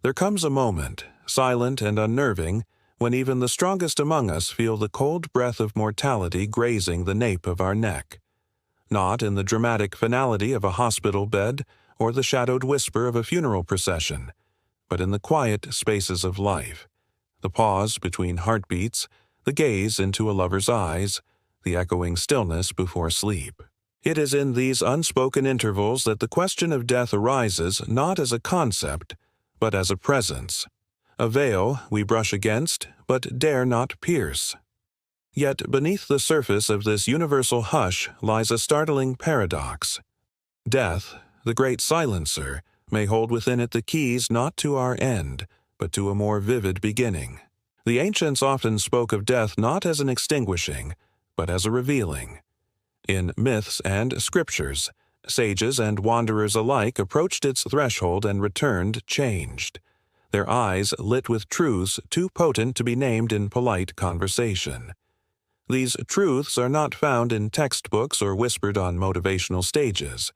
There comes a moment, silent and unnerving, when even the strongest among us feel the cold breath of mortality grazing the nape of our neck. Not in the dramatic finality of a hospital bed or the shadowed whisper of a funeral procession, but in the quiet spaces of life, the pause between heartbeats, the gaze into a lover's eyes, the echoing stillness before sleep. It is in these unspoken intervals that the question of death arises not as a concept, but as a presence, a veil we brush against but dare not pierce. Yet beneath the surface of this universal hush lies a startling paradox. Death, the great silencer, may hold within it the keys not to our end, but to a more vivid beginning. The ancients often spoke of death not as an extinguishing, but as a revealing. In myths and scriptures, sages and wanderers alike approached its threshold and returned changed, their eyes lit with truths too potent to be named in polite conversation. These truths are not found in textbooks or whispered on motivational stages.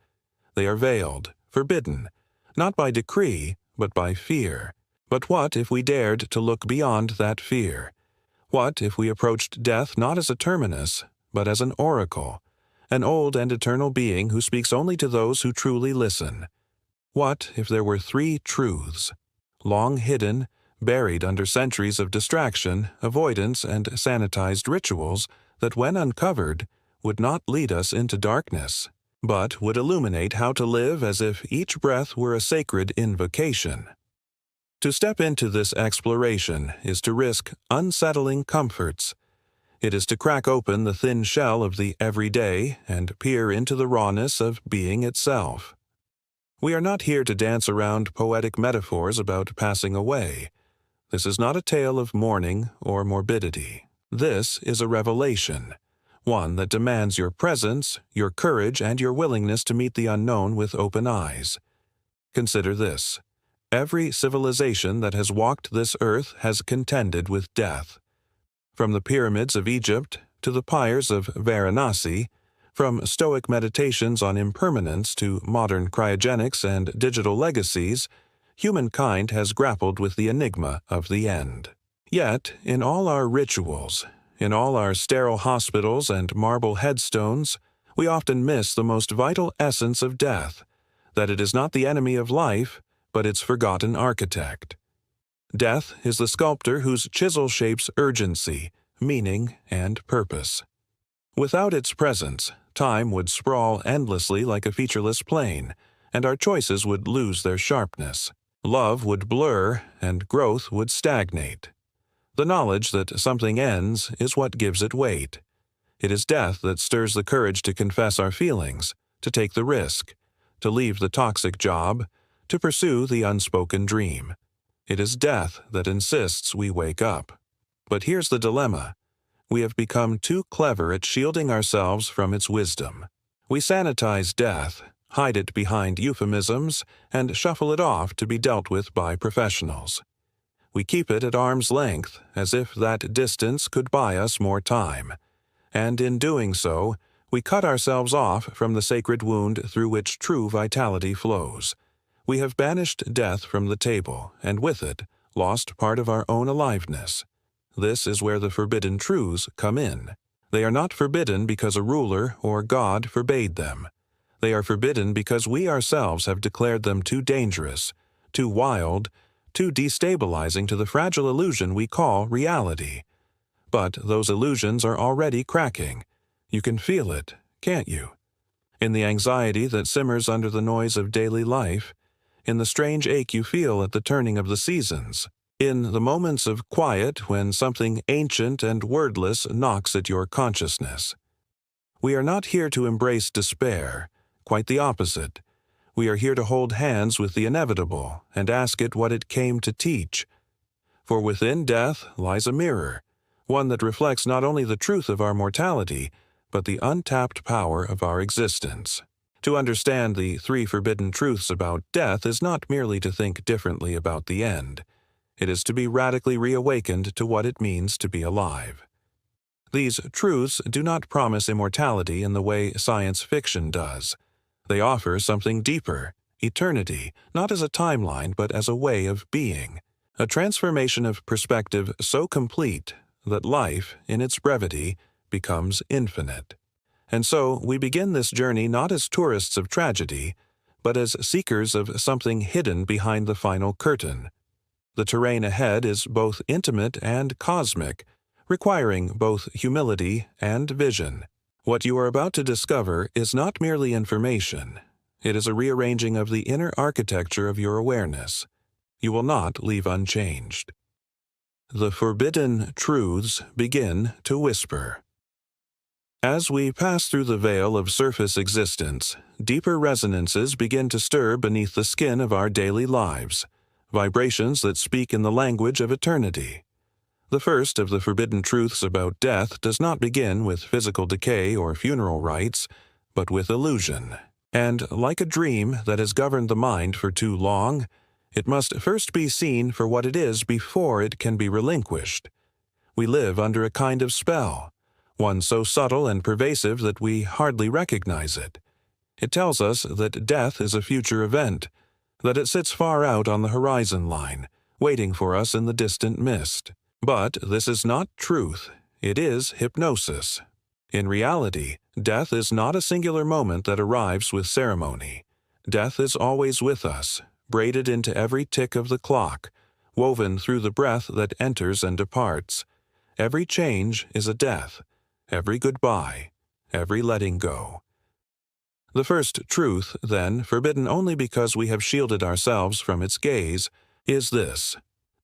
They are veiled, forbidden, not by decree, but by fear. But what if we dared to look beyond that fear? What if we approached death not as a terminus, but as an oracle, an old and eternal being who speaks only to those who truly listen? What if there were three truths, long hidden, buried under centuries of distraction, avoidance, and sanitized rituals, that when uncovered, would not lead us into darkness, but would illuminate how to live as if each breath were a sacred invocation? To step into this exploration is to risk unsettling comforts. It is to crack open the thin shell of the everyday and peer into the rawness of being itself. We are not here to dance around poetic metaphors about passing away. This is not a tale of mourning or morbidity. This is a revelation, one that demands your presence, your courage, and your willingness to meet the unknown with open eyes. Consider this. Every civilization that has walked this earth has contended with death. From the pyramids of Egypt to the pyres of Varanasi, from Stoic meditations on impermanence to modern cryogenics and digital legacies, humankind has grappled with the enigma of the end. Yet, in all our rituals, in all our sterile hospitals and marble headstones, we often miss the most vital essence of death, that it is not the enemy of life, but its forgotten architect. Death is the sculptor whose chisel shapes urgency, meaning, and purpose. Without its presence, time would sprawl endlessly like a featureless plain, and our choices would lose their sharpness. Love would blur, and growth would stagnate. The knowledge that something ends is what gives it weight. It is death that stirs the courage to confess our feelings, to take the risk, to leave the toxic job, to pursue the unspoken dream. It is death that insists we wake up. But here's the dilemma. We have become too clever at shielding ourselves from its wisdom. We sanitize death, hide it behind euphemisms, and shuffle it off to be dealt with by professionals. We keep it at arm's length, as if that distance could buy us more time. And in doing so, we cut ourselves off from the sacred wound through which true vitality flows. We have banished death from the table, and with it, lost part of our own aliveness. This is where the forbidden truths come in. They are not forbidden because a ruler or God forbade them. They are forbidden because we ourselves have declared them too dangerous, too wild, too destabilizing to the fragile illusion we call reality. But those illusions are already cracking. You can feel it, can't you? In the anxiety that simmers under the noise of daily life, in the strange ache you feel at the turning of the seasons, in the moments of quiet when something ancient and wordless knocks at your consciousness. We are not here to embrace despair, quite the opposite. We are here to hold hands with the inevitable and ask it what it came to teach. For within death lies a mirror, one that reflects not only the truth of our mortality, but the untapped power of our existence. To understand the three forbidden truths about death is not merely to think differently about the end. It is to be radically reawakened to what it means to be alive. These truths do not promise immortality in the way science fiction does. They offer something deeper, eternity, not as a timeline but as a way of being, a transformation of perspective so complete that life, in its brevity, becomes infinite. And so we begin this journey not as tourists of tragedy, but as seekers of something hidden behind the final curtain. The terrain ahead is both intimate and cosmic, requiring both humility and vision. What you are about to discover is not merely information. It is a rearranging of the inner architecture of your awareness. You will not leave unchanged. The forbidden truths begin to whisper. As we pass through the veil of surface existence, deeper resonances begin to stir beneath the skin of our daily lives, vibrations that speak in the language of eternity. The first of the forbidden truths about death does not begin with physical decay or funeral rites, but with illusion. And, like a dream that has governed the mind for too long, it must first be seen for what it is before it can be relinquished. We live under a kind of spell, one so subtle and pervasive that we hardly recognize it. It tells us that death is a future event, that it sits far out on the horizon line, waiting for us in the distant mist. But this is not truth, it is hypnosis. In reality, death is not a singular moment that arrives with ceremony. Death is always with us, braided into every tick of the clock, woven through the breath that enters and departs. Every change is a death, every goodbye, every letting go. The first truth, then, forbidden only because we have shielded ourselves from its gaze, is this: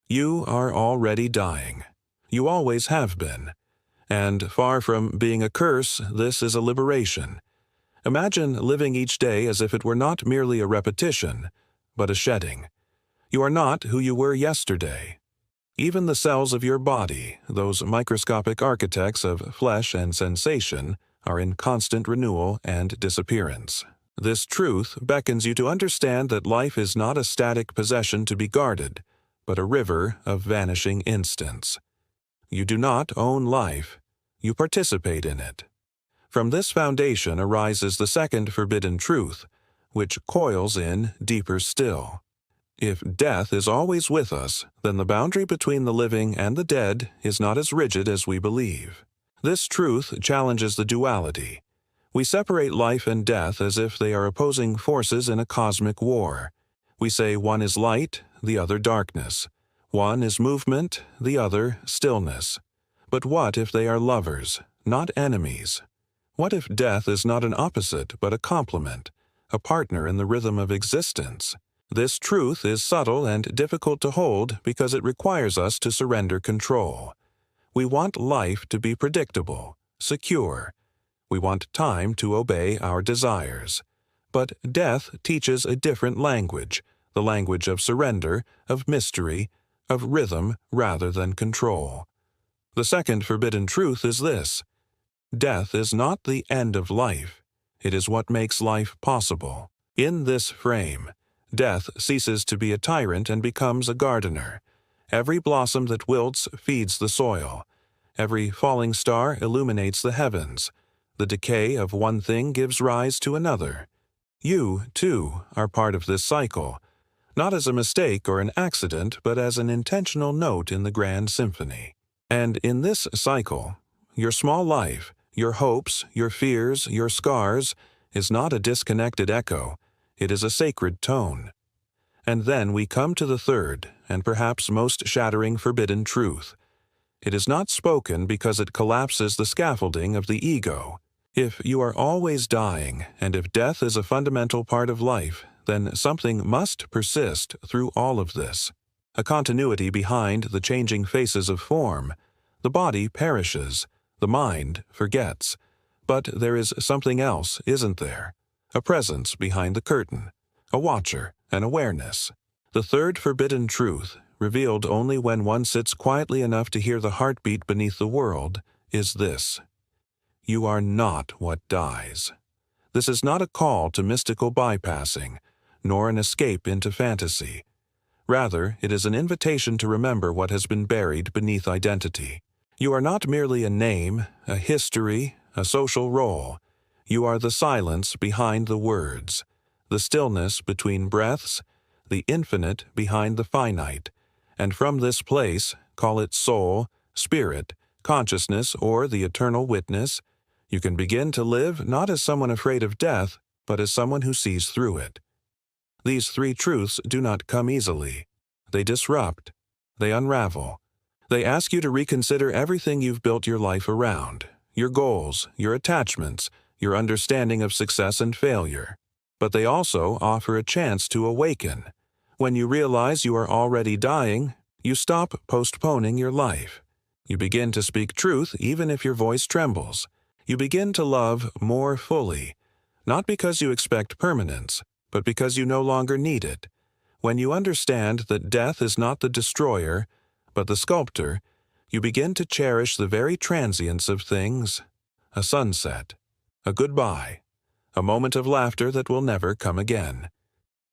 you are already dying. You always have been. And far from being a curse, this is a liberation. Imagine living each day as if it were not merely a repetition, but a shedding. You are not who you were yesterday. Even the cells of your body, those microscopic architects of flesh and sensation, are in constant renewal and disappearance. This truth beckons you to understand that life is not a static possession to be guarded, but a river of vanishing instants. You do not own life, you participate in it. From this foundation arises the second forbidden truth, which coils in deeper still. If death is always with us, then the boundary between the living and the dead is not as rigid as we believe. This truth challenges the duality. We separate life and death as if they are opposing forces in a cosmic war. We say one is light, the other darkness. One is movement, the other stillness. But what if they are lovers, not enemies? What if death is not an opposite but a complement, a partner in the rhythm of existence? This truth is subtle and difficult to hold because it requires us to surrender control. We want life to be predictable, secure. We want time to obey our desires. But death teaches a different language, the language of surrender, of mystery, of rhythm rather than control. The second forbidden truth is this: death is not the end of life. It is what makes life possible. In this frame, death ceases to be a tyrant and becomes a gardener. Every blossom that wilts feeds the soil. Every falling star illuminates the heavens. The decay of one thing gives rise to another. You, too, are part of this cycle, not as a mistake or an accident, but as an intentional note in the grand symphony. And in this cycle, your small life, your hopes, your fears, your scars, is not a disconnected echo, it is a sacred tone. And then we come to the third, and perhaps most shattering forbidden truth. It is not spoken because it collapses the scaffolding of the ego. If you are always dying, and if death is a fundamental part of life, then something must persist through all of this. A continuity behind the changing faces of form. The body perishes, the mind forgets. But there is something else, isn't there? A presence behind the curtain, a watcher, an awareness. The third forbidden truth, revealed only when one sits quietly enough to hear the heartbeat beneath the world, is this: you are not what dies. This is not a call to mystical bypassing, nor an escape into fantasy. Rather, it is an invitation to remember what has been buried beneath identity. You are not merely a name, a history, a social role. You are the silence behind the words, the stillness between breaths, the infinite behind the finite, and from this place, call it soul, spirit, consciousness, or the eternal witness, you can begin to live not as someone afraid of death, but as someone who sees through it. These three truths do not come easily. They disrupt. They unravel. They ask you to reconsider everything you've built your life around, your goals, your attachments, your understanding of success and failure. But they also offer a chance to awaken. When you realize you are already dying, you stop postponing your life. You begin to speak truth even if your voice trembles. You begin to love more fully, not because you expect permanence, but because you no longer need it. When you understand that death is not the destroyer, but the sculptor, you begin to cherish the very transience of things, a sunset, a goodbye, a moment of laughter that will never come again.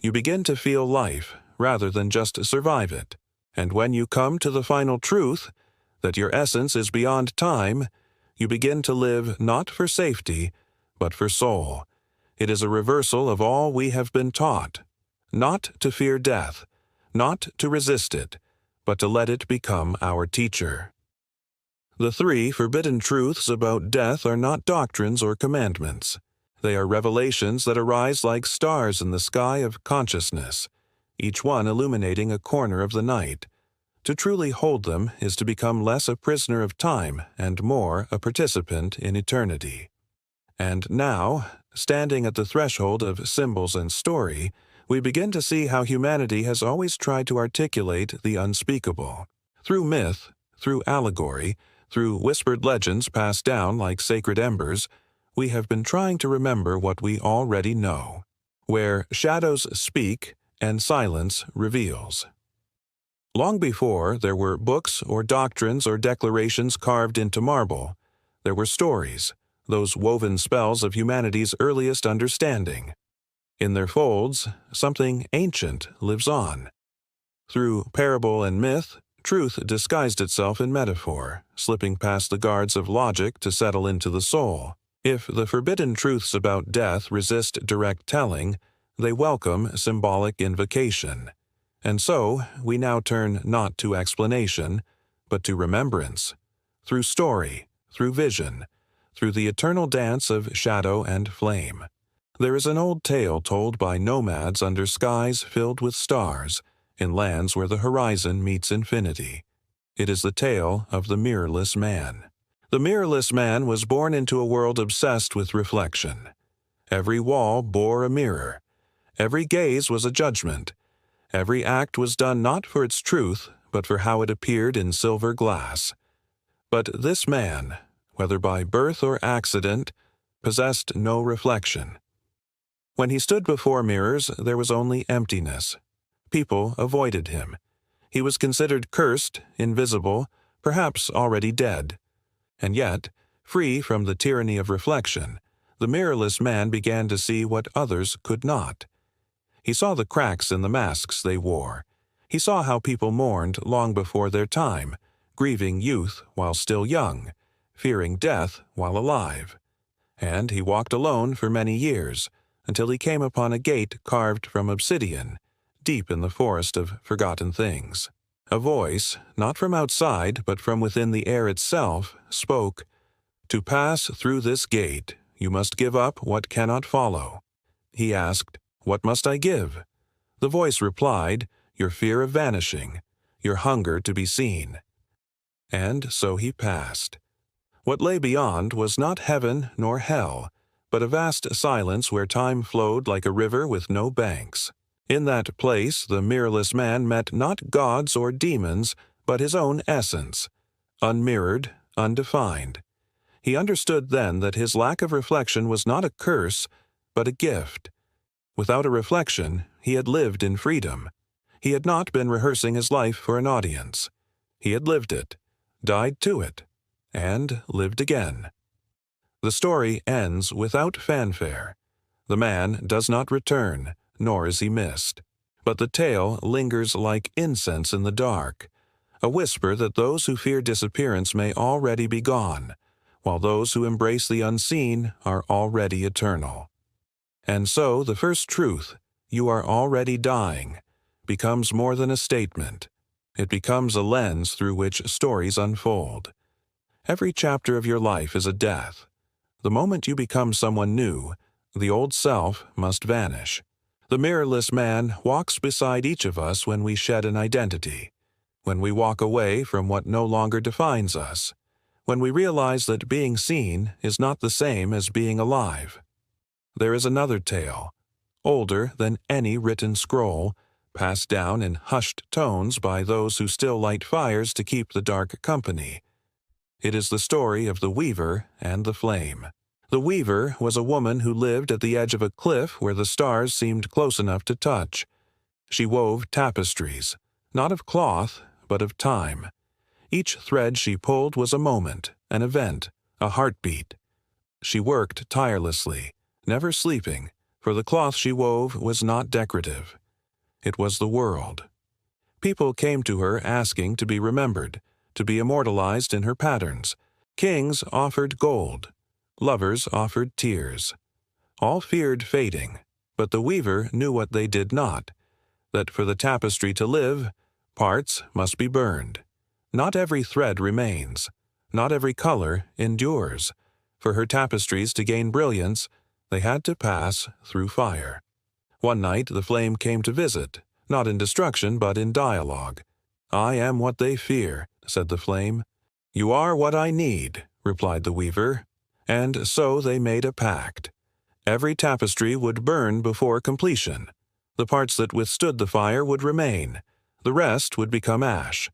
You begin to feel life rather than just survive it. And when you come to the final truth, that your essence is beyond time, you begin to live not for safety, but for soul. It is a reversal of all we have been taught, not to fear death, not to resist it, but to let it become our teacher. The three forbidden truths about death are not doctrines or commandments. They are revelations that arise like stars in the sky of consciousness, each one illuminating a corner of the night. To truly hold them is to become less a prisoner of time and more a participant in eternity. And now, standing at the threshold of symbols and story, we begin to see how humanity has always tried to articulate the unspeakable. Through myth, through allegory, through whispered legends passed down like sacred embers, we have been trying to remember what we already know, where shadows speak and silence reveals. Long before there were books or doctrines or declarations carved into marble, there were stories, those woven spells of humanity's earliest understanding. In their folds, something ancient lives on. Through parable and myth, truth disguised itself in metaphor, slipping past the guards of logic to settle into the soul. If the forbidden truths about death resist direct telling, they welcome symbolic invocation. And so, we now turn not to explanation, but to remembrance, through story, through vision, through the eternal dance of shadow and flame. There is an old tale told by nomads under skies filled with stars, in lands where the horizon meets infinity. It is the tale of the mirrorless man. The mirrorless man was born into a world obsessed with reflection. Every wall bore a mirror. Every gaze was a judgment. Every act was done not for its truth, but for how it appeared in silver glass. But this man, whether by birth or accident, possessed no reflection. When he stood before mirrors, there was only emptiness. People avoided him. He was considered cursed, invisible, perhaps already dead. And yet, free from the tyranny of reflection, the mirrorless man began to see what others could not. He saw the cracks in the masks they wore. He saw how people mourned long before their time, grieving youth while still young, fearing death while alive. And he walked alone for many years, until he came upon a gate carved from obsidian, deep in the forest of forgotten things. A voice, not from outside but from within the air itself, spoke, "To pass through this gate, you must give up what cannot follow." He asked, "What must I give?" The voice replied, "Your fear of vanishing, your hunger to be seen." And so he passed. What lay beyond was not heaven nor hell, but a vast silence where time flowed like a river with no banks. In that place the mirrorless man met not gods or demons, but his own essence, unmirrored, undefined. He understood then that his lack of reflection was not a curse, but a gift. Without a reflection, he had lived in freedom. He had not been rehearsing his life for an audience. He had lived it, died to it, and lived again. The story ends without fanfare. The man does not return, nor is he missed. But the tale lingers like incense in the dark, a whisper that those who fear disappearance may already be gone, while those who embrace the unseen are already eternal. And so the first truth, you are already dying, becomes more than a statement. It becomes a lens through which stories unfold. Every chapter of your life is a death. The moment you become someone new, the old self must vanish. The mirrorless man walks beside each of us when we shed an identity, when we walk away from what no longer defines us, when we realize that being seen is not the same as being alive. There is another tale, older than any written scroll, passed down in hushed tones by those who still light fires to keep the dark company. It is the story of the weaver and the flame. The weaver was a woman who lived at the edge of a cliff where the stars seemed close enough to touch. She wove tapestries, not of cloth, but of time. Each thread she pulled was a moment, an event, a heartbeat. She worked tirelessly, never sleeping, for the cloth she wove was not decorative. It was the world. People came to her asking to be remembered, to be immortalized in her patterns. Kings offered gold. Lovers offered tears. All feared fading, but the weaver knew what they did not, that for the tapestry to live, parts must be burned. Not every thread remains. Not every color endures. For her tapestries to gain brilliance, they had to pass through fire. One night the flame came to visit, not in destruction but in dialogue. "I am what they fear," said the flame. "You are what I need," replied the weaver. And so they made a pact. Every tapestry would burn before completion. The parts that withstood the fire would remain. The rest would become ash.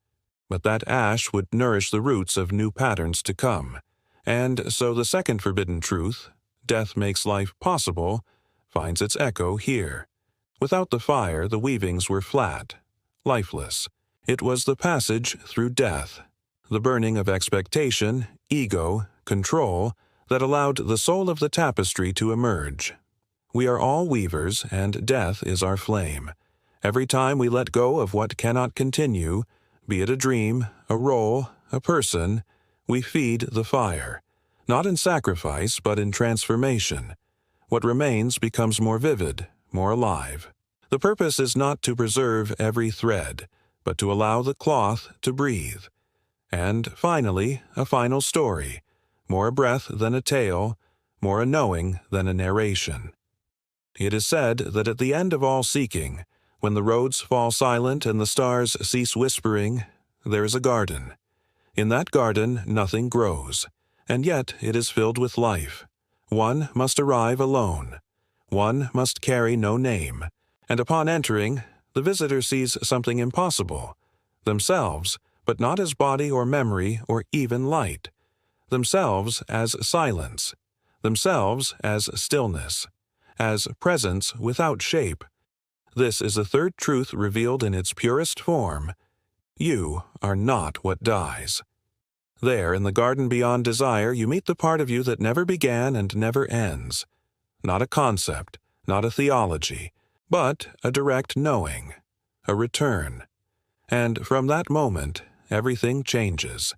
But that ash would nourish the roots of new patterns to come. And so the second forbidden truth, death makes life possible, finds its echo here. Without the fire, the weavings were flat, lifeless. It was the passage through death, the burning of expectation, ego, control, that allowed the soul of the tapestry to emerge. We are all weavers, and death is our flame. Every time we let go of what cannot continue, be it a dream, a role, a person, we feed the fire, not in sacrifice but in transformation. What remains becomes more vivid, more alive. The purpose is not to preserve every thread, but to allow the cloth to breathe. And finally, a final story, more a breath than a tale, more a knowing than a narration. It is said that at the end of all seeking, when the roads fall silent and the stars cease whispering, there is a garden. In that garden nothing grows, and yet it is filled with life. One must arrive alone. One must carry no name, and upon entering, the visitor sees something impossible, themselves, but not as body or memory or even light. Themselves as silence, themselves as stillness, as presence without shape. This is the third truth revealed in its purest form. You are not what dies. There, in the garden beyond desire, you meet the part of you that never began and never ends. Not a concept, not a theology, but a direct knowing, a return. And from that moment, everything changes.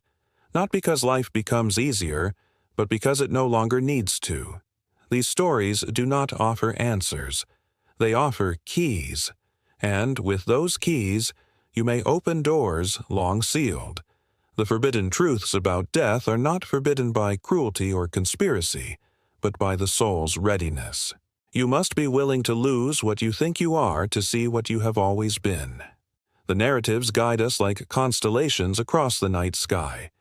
Not because life becomes easier, but because it no longer needs to. These stories do not offer answers. They offer keys, and with those keys, you may open doors long sealed. The forbidden truths about death are not forbidden by cruelty or conspiracy, but by the soul's readiness. You must be willing to lose what you think you are to see what you have always been. The narratives guide us like constellations across the night sky,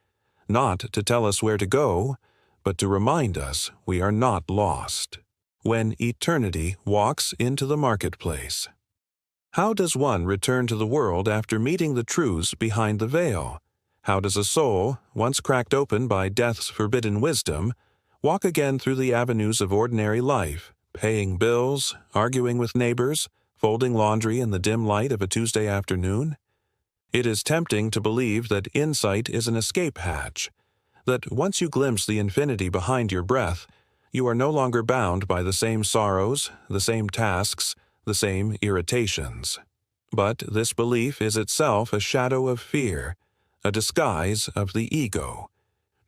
not to tell us where to go, but to remind us we are not lost. When eternity walks into the marketplace. How does one return to the world after meeting the truths behind the veil? How does a soul, once cracked open by death's forbidden wisdom, walk again through the avenues of ordinary life, paying bills, arguing with neighbors, folding laundry in the dim light of a Tuesday afternoon? It is tempting to believe that insight is an escape hatch, that once you glimpse the infinity behind your breath, you are no longer bound by the same sorrows, the same tasks, the same irritations. But this belief is itself a shadow of fear, a disguise of the ego.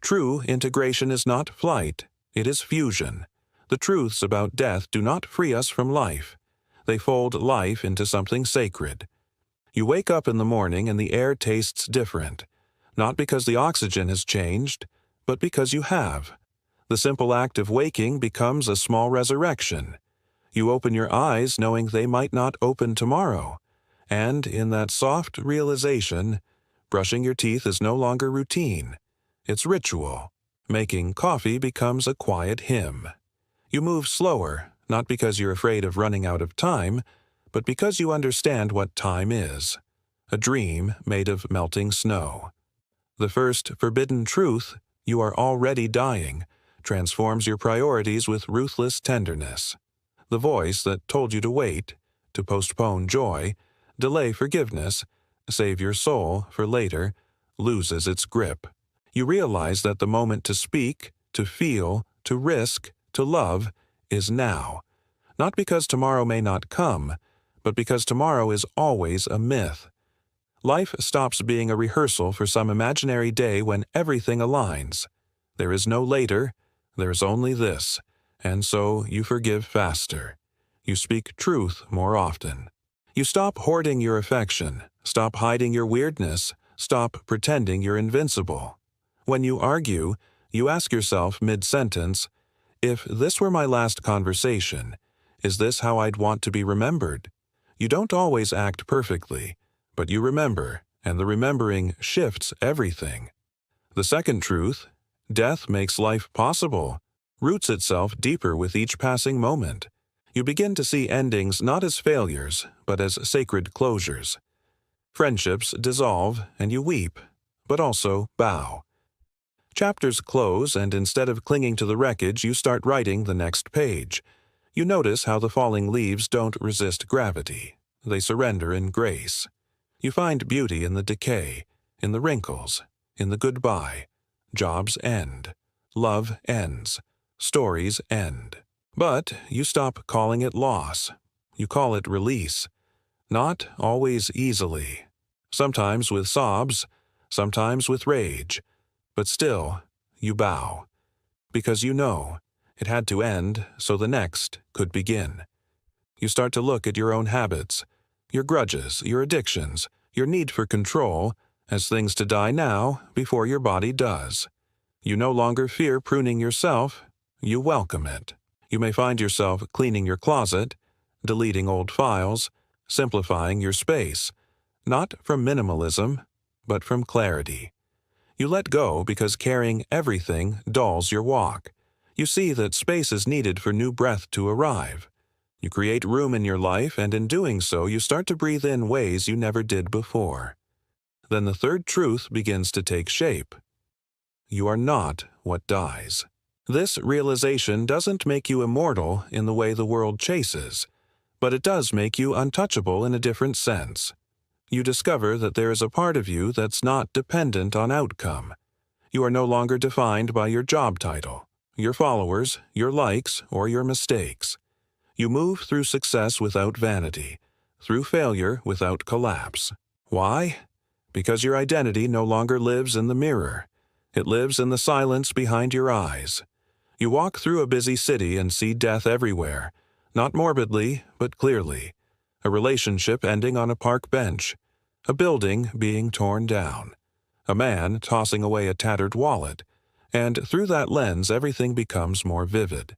True integration is not flight, it is fusion. The truths about death do not free us from life. They fold life into something sacred. You wake up in the morning and the air tastes different, not because the oxygen has changed, but because you have. The simple act of waking becomes a small resurrection. You open your eyes knowing they might not open tomorrow, and in that soft realization, brushing your teeth is no longer routine. It's ritual. Making coffee becomes a quiet hymn. You move slower, not because you're afraid of running out of time, but because you understand what time is. A dream made of melting snow. The first forbidden truth, you are already dying, transforms your priorities with ruthless tenderness. The voice that told you to wait, to postpone joy, delay forgiveness, save your soul for later, loses its grip. You realize that the moment to speak, to feel, to risk, to love is now. Not because tomorrow may not come, but because tomorrow is always a myth. Life stops being a rehearsal for some imaginary day when everything aligns. There is no later, there's only this, and so you forgive faster. You speak truth more often. You stop hoarding your affection, stop hiding your weirdness, stop pretending you're invincible. When you argue, you ask yourself mid-sentence, if this were my last conversation, is this how I'd want to be remembered? You don't always act perfectly, but you remember, and the remembering shifts everything. The second truth, death makes life possible, roots itself deeper with each passing moment. You begin to see endings not as failures, but as sacred closures. Friendships dissolve, and you weep, but also bow. Chapters close, and instead of clinging to the wreckage, you start writing the next page. You notice how the falling leaves don't resist gravity. They surrender in grace. You find beauty in the decay, in the wrinkles, in the goodbye. Jobs end. Love ends. Stories end. But you stop calling it loss. You call it release. Not always easily. Sometimes with sobs, sometimes with rage. But still, you bow. Because you know, it had to end so the next could begin. You start to look at your own habits, your grudges, your addictions, your need for control, as things to die now before your body does. You no longer fear pruning yourself, you welcome it. You may find yourself cleaning your closet, deleting old files, simplifying your space, not from minimalism, but from clarity. You let go because carrying everything dulls your walk. You see that space is needed for new breath to arrive. You create room in your life, and in doing so, you start to breathe in ways you never did before. Then the third truth begins to take shape. You are not what dies. This realization doesn't make you immortal in the way the world chases, but it does make you untouchable in a different sense. You discover that there is a part of you that's not dependent on outcome. You are no longer defined by your job title, your followers, your likes, or your mistakes. You move through success without vanity, through failure without collapse. Why? Because your identity no longer lives in the mirror. It lives in the silence behind your eyes. You walk through a busy city and see death everywhere, not morbidly, but clearly. A relationship ending on a park bench, a building being torn down, a man tossing away a tattered wallet, and through that lens everything becomes more vivid,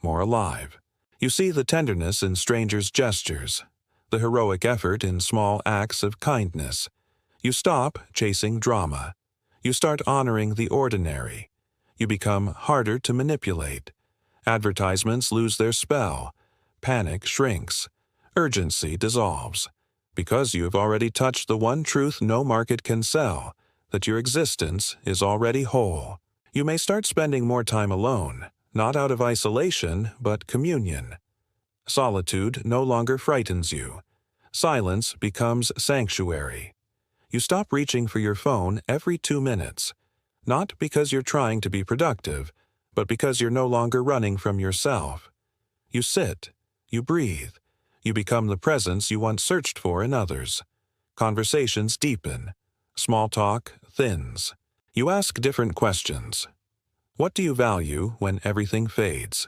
more alive. You see the tenderness in strangers' gestures, the heroic effort in small acts of kindness. You stop chasing drama. You start honoring the ordinary. You become harder to manipulate. Advertisements lose their spell. Panic shrinks. Urgency dissolves. Because you have already touched the one truth no market can sell, that your existence is already whole. You may start spending more time alone, not out of isolation, but communion. Solitude no longer frightens you. Silence becomes sanctuary. You stop reaching for your phone every 2 minutes, not because you're trying to be productive, but because you're no longer running from yourself. You sit, you breathe, you become the presence you once searched for in others. Conversations deepen, small talk thins. You ask different questions. What do you value when everything fades?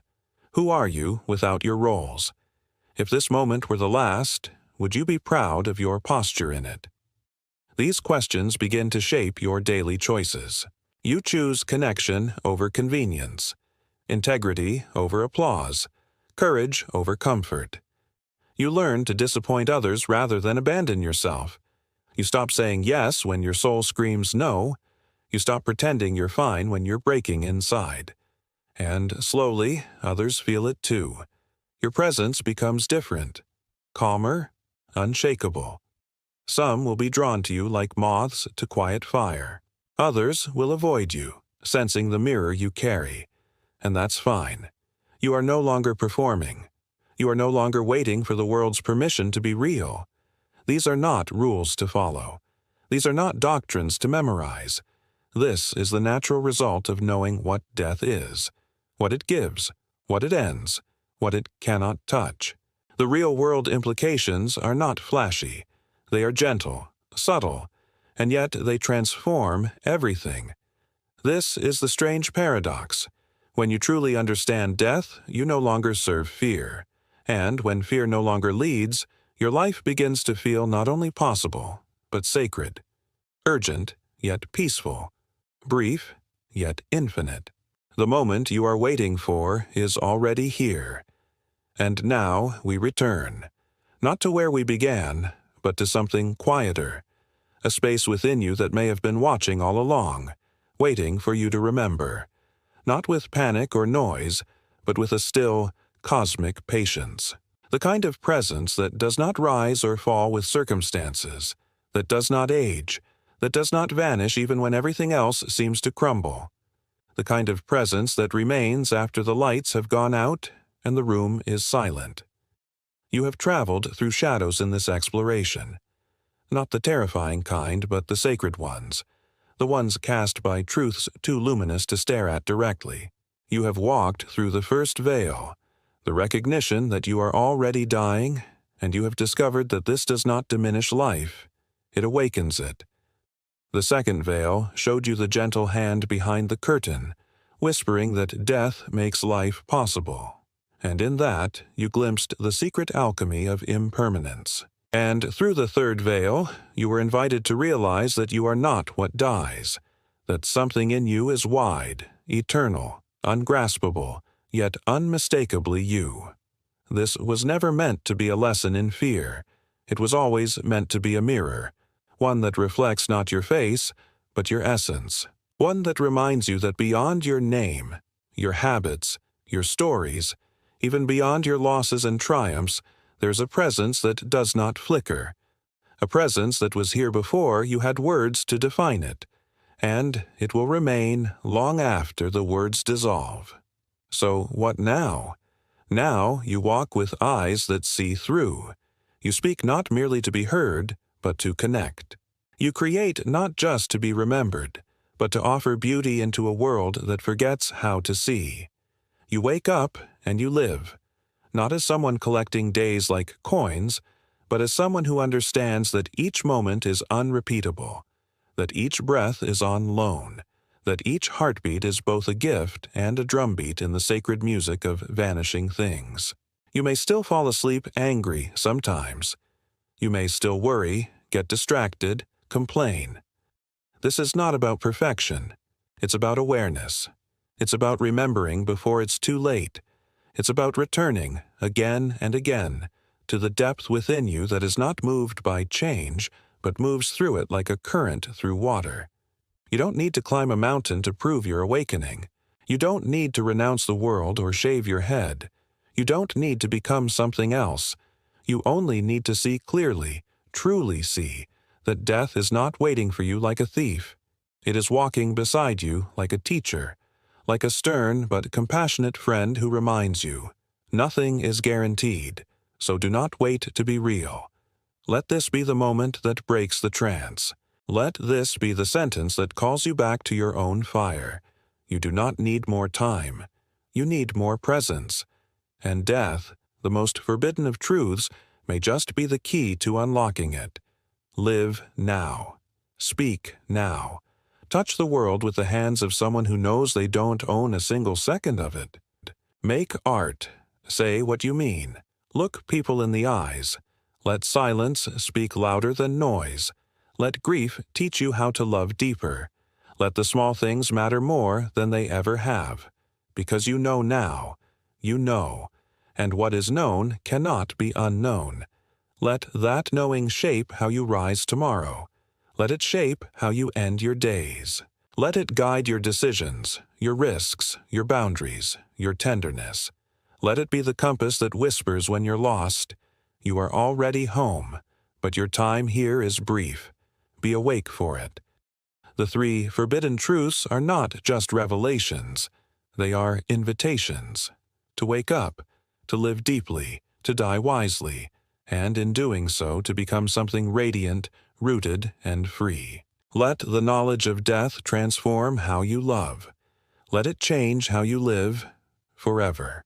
Who are you without your roles? If this moment were the last, would you be proud of your posture in it? These questions begin to shape your daily choices. You choose connection over convenience, integrity over applause, courage over comfort. You learn to disappoint others rather than abandon yourself. You stop saying yes when your soul screams no. You stop pretending you're fine when you're breaking inside. And slowly, others feel it too. Your presence becomes different, calmer, unshakable. Some will be drawn to you like moths to quiet fire. Others will avoid you, sensing the mirror you carry. And that's fine. You are no longer performing. You are no longer waiting for the world's permission to be real. These are not rules to follow. These are not doctrines to memorize. This is the natural result of knowing what death is, what it gives, what it ends, what it cannot touch. The real-world implications are not flashy. They are gentle, subtle, and yet they transform everything. This is the strange paradox. When you truly understand death, you no longer serve fear. And when fear no longer leads, your life begins to feel not only possible, but sacred. Urgent, yet peaceful. Brief, yet infinite. The moment you are waiting for is already here. And now we return, not to where we began, but to something quieter, a space within you that may have been watching all along, waiting for you to remember, not with panic or noise, but with a still, cosmic patience. The kind of presence that does not rise or fall with circumstances, that does not age, that does not vanish even when everything else seems to crumble. The kind of presence that remains after the lights have gone out and the room is silent. You have traveled through shadows in this exploration. Not the terrifying kind, but the sacred ones, the ones cast by truths too luminous to stare at directly. You have walked through the first veil, the recognition that you are already dying, and you have discovered that this does not diminish life, it awakens it. The second veil showed you the gentle hand behind the curtain, whispering that death makes life possible. And in that, you glimpsed the secret alchemy of impermanence. And through the third veil, you were invited to realize that you are not what dies, that something in you is wide, eternal, ungraspable, yet unmistakably you. This was never meant to be a lesson in fear. It was always meant to be a mirror, one that reflects not your face, but your essence, one that reminds you that beyond your name, your habits, your stories, even beyond your losses and triumphs, there's a presence that does not flicker, a presence that was here before you had words to define it, and it will remain long after the words dissolve. So what now? Now you walk with eyes that see through. You speak not merely to be heard, but to connect. You create not just to be remembered, but to offer beauty into a world that forgets how to see. You wake up and you live, not as someone collecting days like coins, but as someone who understands that each moment is unrepeatable, that each breath is on loan, that each heartbeat is both a gift and a drumbeat in the sacred music of vanishing things. You may still fall asleep angry sometimes. You may still worry, get distracted, complain. This is not about perfection. It's about awareness. It's about remembering before it's too late. It's about returning, again and again, to the depth within you that is not moved by change, but moves through it like a current through water. You don't need to climb a mountain to prove your awakening. You don't need to renounce the world or shave your head. You don't need to become something else. You only need to see clearly, truly see, that death is not waiting for you like a thief. It is walking beside you like a teacher, like a stern but compassionate friend who reminds you, nothing is guaranteed, so do not wait to be real. Let this be the moment that breaks the trance. Let this be the sentence that calls you back to your own fire. You do not need more time. You need more presence. And death, the most forbidden of truths, may just be the key to unlocking it. Live now. Speak now. Touch the world with the hands of someone who knows they don't own a single second of it. Make art. Say what you mean. Look people in the eyes. Let silence speak louder than noise. Let grief teach you how to love deeper. Let the small things matter more than they ever have. Because you know now. You know. And what is known cannot be unknown. Let that knowing shape how you rise tomorrow. Let it shape how you end your days. Let it guide your decisions, your risks, your boundaries, your tenderness. Let it be the compass that whispers when you're lost. You are already home, but your time here is brief. Be awake for it. The 3 forbidden truths are not just revelations. They are invitations. To wake up, to live deeply, to die wisely, and in doing so to become something radiant, rooted, and free. Let the knowledge of death transform how you love. Let it change how you live forever.